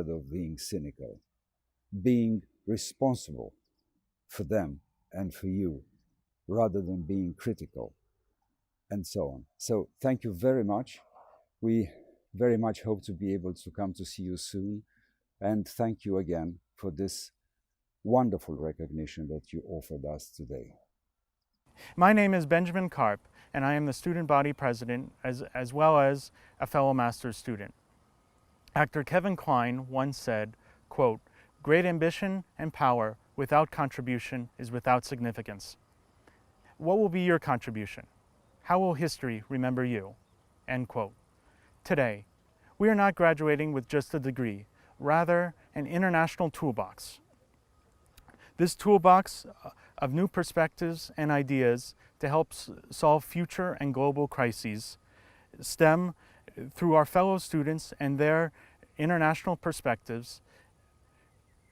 instead of being cynical, being responsible for them and for you rather than being critical, and so on. So thank you very much. We very much hope to be able to come to see you soon. And thank you again for this wonderful recognition that you offered us today. My name is Benjamin Karp, and I am the student body president as well as a fellow master's student. Actor Kevin Kline once said, quote, "Great ambition and power without contribution is without significance." What will be your contribution? How will history remember you? End quote. Today, we are not graduating with just a degree, rather an international toolbox. This toolbox of new perspectives and ideas to help solve future and global crises stem through our fellow students and their international perspectives,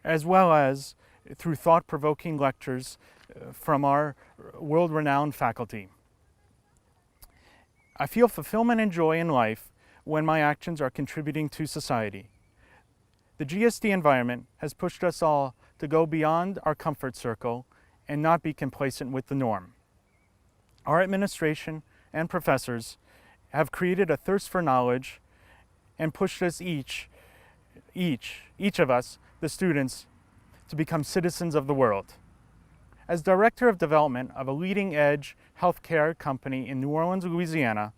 as well as through thought-provoking lectures from our world-renowned faculty. I feel fulfillment and joy in life when my actions are contributing to society. The GSD environment has pushed us all to go beyond our comfort circle and not be complacent with the norm. Our administration and professors have created a thirst for knowledge and pushed us each of us, the students, to become citizens of the world. As Director of Development of a leading-edge healthcare company in New Orleans, Louisiana,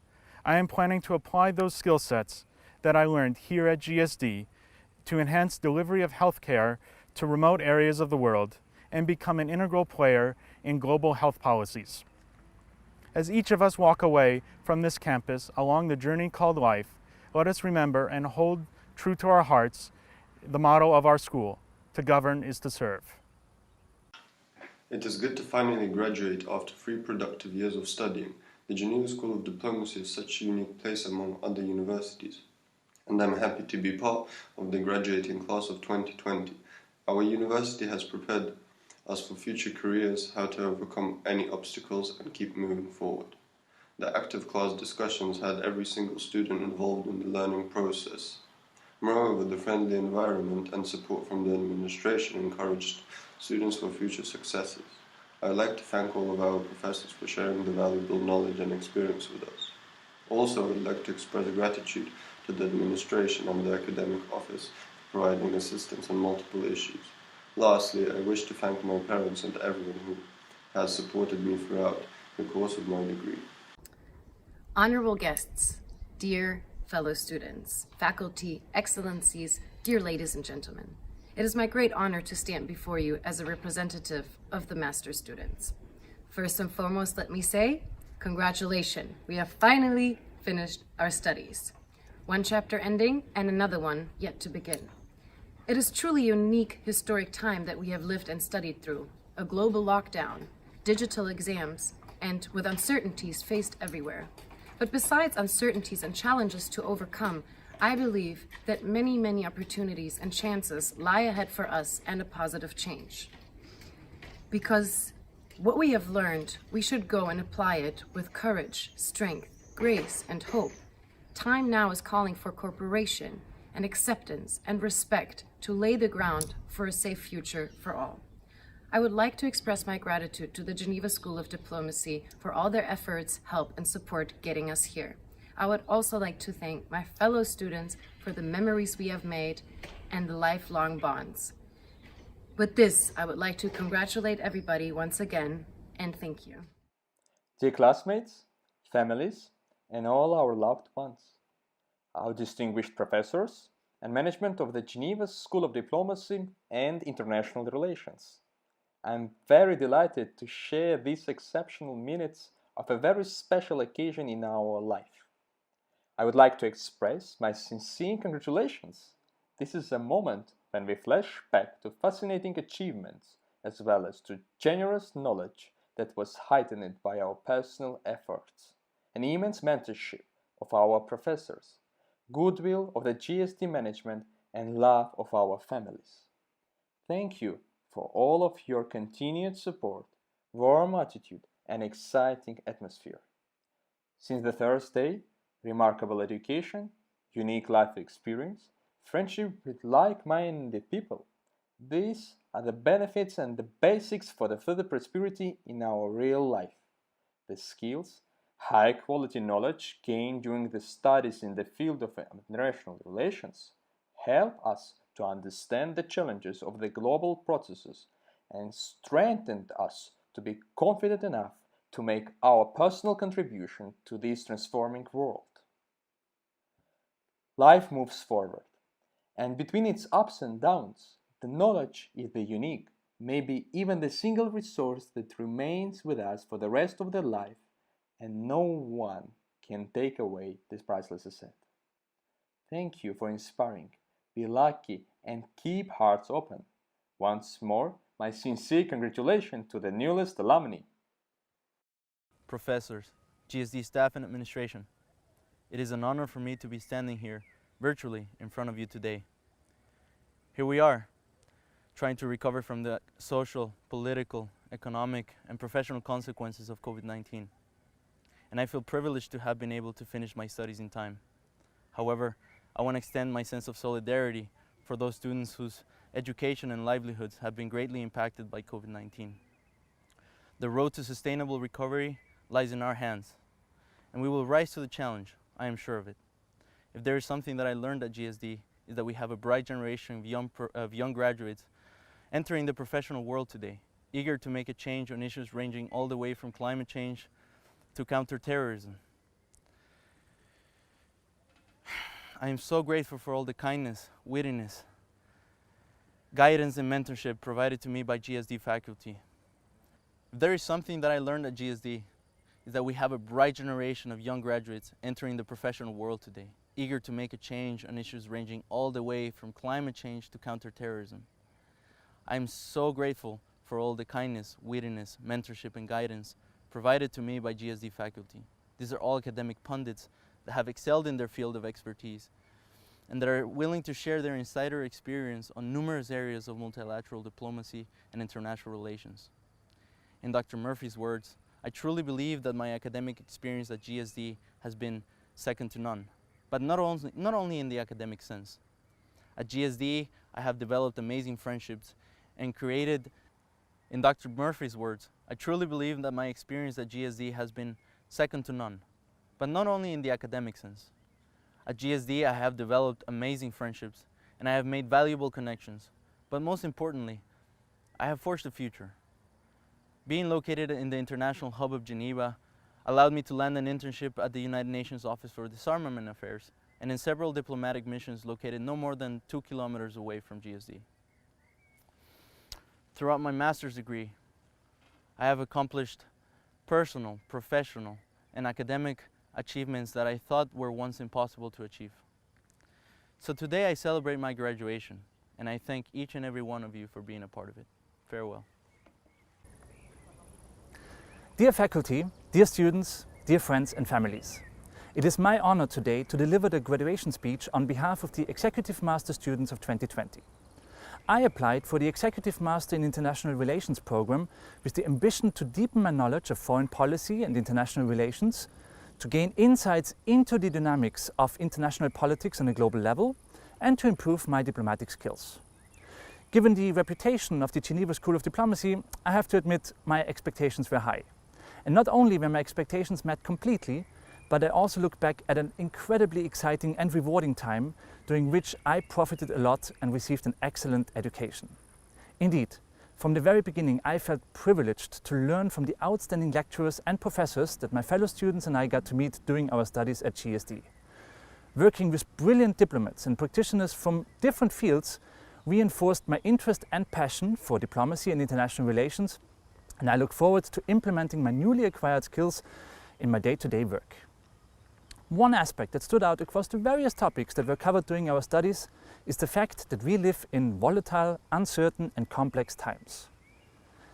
I am planning to apply those skill sets that I learned here at GSD to enhance delivery of healthcare to remote areas of the world and become an integral player in global health policies. As each of us walk away from this campus along the journey called life, let us remember and hold true to our hearts the motto of our school: to govern is to serve. It is good to finally graduate after 3 productive years of studying. The Geneva School of Diplomacy is such a unique place among other universities, and I'm happy to be part of the graduating class of 2020. Our university has prepared us for future careers, how to overcome any obstacles and keep moving forward. The active class discussions had every single student involved in the learning process. Moreover, the friendly environment and support from the administration encouraged students for future successes. I would like to thank all of our professors for sharing the valuable knowledge and experience with us. Also, I would like to express gratitude to the administration and the academic office for providing assistance on multiple issues. Lastly, I wish to thank my parents and everyone who has supported me throughout the course of my degree. Honorable guests, dear fellow students, faculty, excellencies, dear ladies and gentlemen, it is my great honor to stand before you as a representative of the master's students. First and foremost, let me say, congratulations, we have finally finished our studies. One chapter ending and another one yet to begin. It is truly a unique historic time that we have lived and studied through, a global lockdown, digital exams, and with uncertainties faced everywhere. But besides uncertainties and challenges to overcome, I believe that many opportunities and chances lie ahead for us and a positive change. Because what we have learned, we should go and apply it with courage, strength, grace, and hope. Time now is calling for cooperation and acceptance and respect to lay the ground for a safe future for all. I would like to express my gratitude to the Geneva School of Diplomacy for all their efforts, help, and support getting us here. I would also like to thank my fellow students for the memories we have made and the lifelong bonds. With this, I would like to congratulate everybody once again, and thank you. Dear classmates, families, and all our loved ones, our distinguished professors, and management of the Geneva School of Diplomacy and International Relations. I'm very delighted to share these exceptional minutes of a very special occasion in our life. I would like to express my sincere congratulations. This is a moment when we flash back to fascinating achievements as well as to generous knowledge that was heightened by our personal efforts, an immense mentorship of our professors, goodwill of the GSD management, and love of our families. Thank you for all of your continued support, warm attitude, and exciting atmosphere. Since the Thursday, remarkable education, unique life experience, friendship with like-minded people. These are the benefits and the basics for the further prosperity in our real life. The skills, high-quality knowledge gained during the studies in the field of international relations help us to understand the challenges of the global processes and strengthened us to be confident enough to make our personal contribution to this transforming world. Life moves forward, and between its ups and downs, the knowledge is the unique, maybe even the single resource that remains with us for the rest of the life, and no one can take away this priceless asset. Thank you for inspiring, be lucky, and keep hearts open. Once more, my sincere congratulations to the newest alumni. Professors, GSD staff and administration, it is an honor for me to be standing here virtually in front of you today. Here we are, trying to recover from the social, political, economic, and professional consequences of COVID-19. And I feel privileged to have been able to finish my studies in time. However, I want to extend my sense of solidarity for those students whose education and livelihoods have been greatly impacted by COVID-19. The road to sustainable recovery lies in our hands, and we will rise to the challenge, I am sure of it. If there is something that I learned at GSD, is that we have a bright generation of young graduates entering the professional world today, eager to make a change on issues ranging all the way from climate change to counterterrorism. I am so grateful for all the kindness, wittiness, guidance, and mentorship provided to me by GSD faculty. If there is something that I learned at GSD, is that we have a bright generation of young graduates entering the professional world today, eager to make a change on issues ranging all the way from climate change to counterterrorism. I am so grateful for all the kindness, wittiness, mentorship, and guidance provided to me by GSD faculty. These are all academic pundits that have excelled in their field of expertise and that are willing to share their insider experience on numerous areas of multilateral diplomacy and international relations. In Dr. Murphy's words, I truly believe that my academic experience at GSD has been second to none, but not only in the academic sense. At GSD, I have developed amazing friendships and created, in Dr. Murphy's words, I truly believe that my experience at GSD has been second to none, but not only in the academic sense. At GSD, I have developed amazing friendships and I have made valuable connections, but most importantly, I have forged a future. Being located in the international hub of Geneva allowed me to land an internship at the United Nations Office for Disarmament Affairs and in several diplomatic missions located no more than 2 kilometers away from GSD. Throughout my master's degree, I have accomplished personal, professional, and academic achievements that I thought were once impossible to achieve. So today I celebrate my graduation, and I thank each and every one of you for being a part of it. Farewell. Dear faculty, dear students, dear friends and families, it is my honor today to deliver the graduation speech on behalf of the Executive Master students of 2020. I applied for the Executive Master in International Relations program with the ambition to deepen my knowledge of foreign policy and international relations, to gain insights into the dynamics of international politics on a global level, and to improve my diplomatic skills. Given the reputation of the Geneva School of Diplomacy, I have to admit my expectations were high. And not only were my expectations met completely, but I also look back at an incredibly exciting and rewarding time during which I profited a lot and received an excellent education. Indeed, from the very beginning I felt privileged to learn from the outstanding lecturers and professors that my fellow students and I got to meet during our studies at GSD. Working with brilliant diplomats and practitioners from different fields reinforced my interest and passion for diplomacy and international relations, and I look forward to implementing my newly acquired skills in my day-to-day work. One aspect that stood out across the various topics that were covered during our studies is the fact that we live in volatile, uncertain and complex times.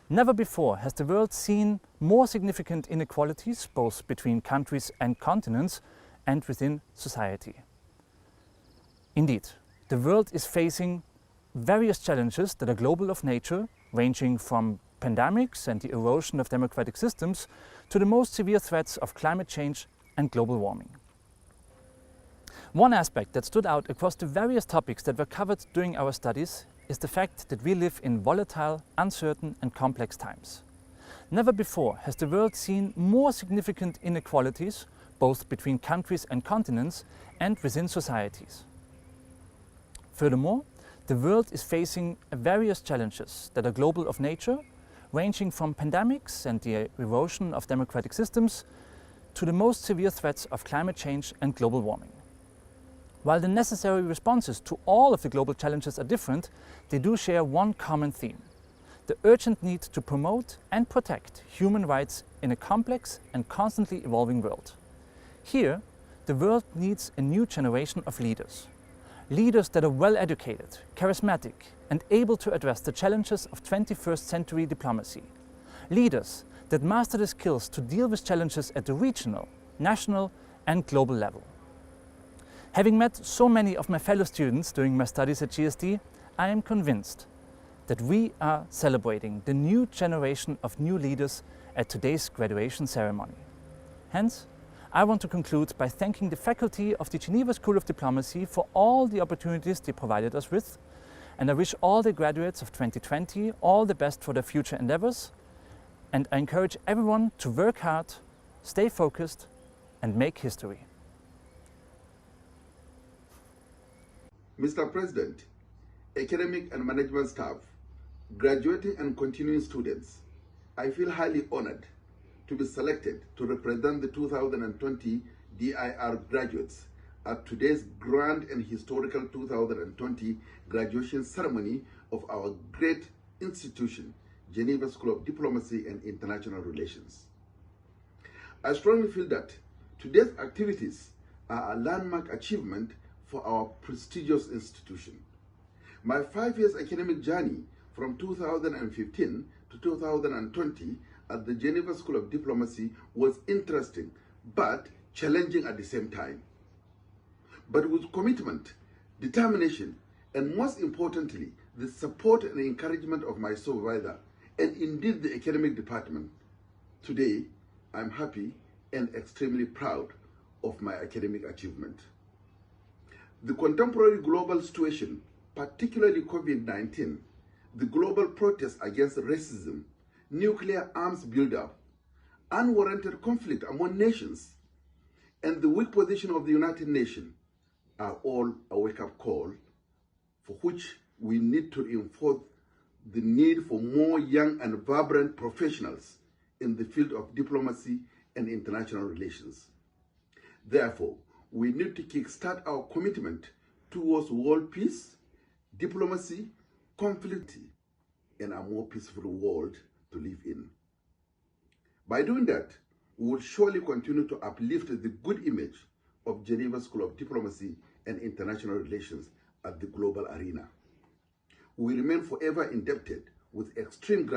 Never before has the world seen more significant inequalities, both between countries and continents and within society. Indeed, the world is facing various challenges that are global of nature, ranging from pandemics and the erosion of democratic systems to the most severe threats of climate change and global warming. One aspect that stood out across the various topics that were covered during our studies is the fact that we live in volatile, uncertain and complex times. Never before has the world seen more significant inequalities, both between countries and continents and within societies. Furthermore, the world is facing various challenges that are global of nature, ranging from pandemics and the erosion of democratic systems to the most severe threats of climate change and global warming. While the necessary responses to all of the global challenges are different, they do share one common theme: the urgent need to promote and protect human rights in a complex and constantly evolving world. Here, the world needs a new generation of leaders. Leaders that are well educated, charismatic, and able to address the challenges of 21st century diplomacy. Leaders that master the skills to deal with challenges at the regional, national, and global level. Having met so many of my fellow students during my studies at GSD, I am convinced that we are celebrating the new generation of new leaders at today's graduation ceremony. Hence, I want to conclude by thanking the faculty of the Geneva School of Diplomacy for all the opportunities they provided us with, and I wish all the graduates of 2020 all the best for their future endeavors, and I encourage everyone to work hard, stay focused, and make history. Mr. President, academic and management staff, graduating and continuing students, I feel highly honored to be selected to represent the 2020 DIR graduates at today's grand and historical 2020 graduation ceremony of our great institution, Geneva School of Diplomacy and International Relations. I strongly feel that today's activities are a landmark achievement for our prestigious institution. My 5 years academic journey from 2015 to 2020 at the Geneva School of Diplomacy was interesting but challenging at the same time. But with commitment, determination, and most importantly, the support and encouragement of my supervisor, and indeed the academic department, today I'm happy and extremely proud of my academic achievement. The contemporary global situation, particularly COVID-19, the global protest against racism, nuclear arms buildup, unwarranted conflict among nations, and the weak position of the United Nations are all a wake-up call for which we need to reinforce the need for more young and vibrant professionals in the field of diplomacy and international relations. Therefore, we need to kickstart our commitment towards world peace, diplomacy, conflict, and a more peaceful world to live in. By doing that, we will surely continue to uplift the good image of Geneva School of Diplomacy and International Relations at the global arena. We remain forever indebted with extreme gratitude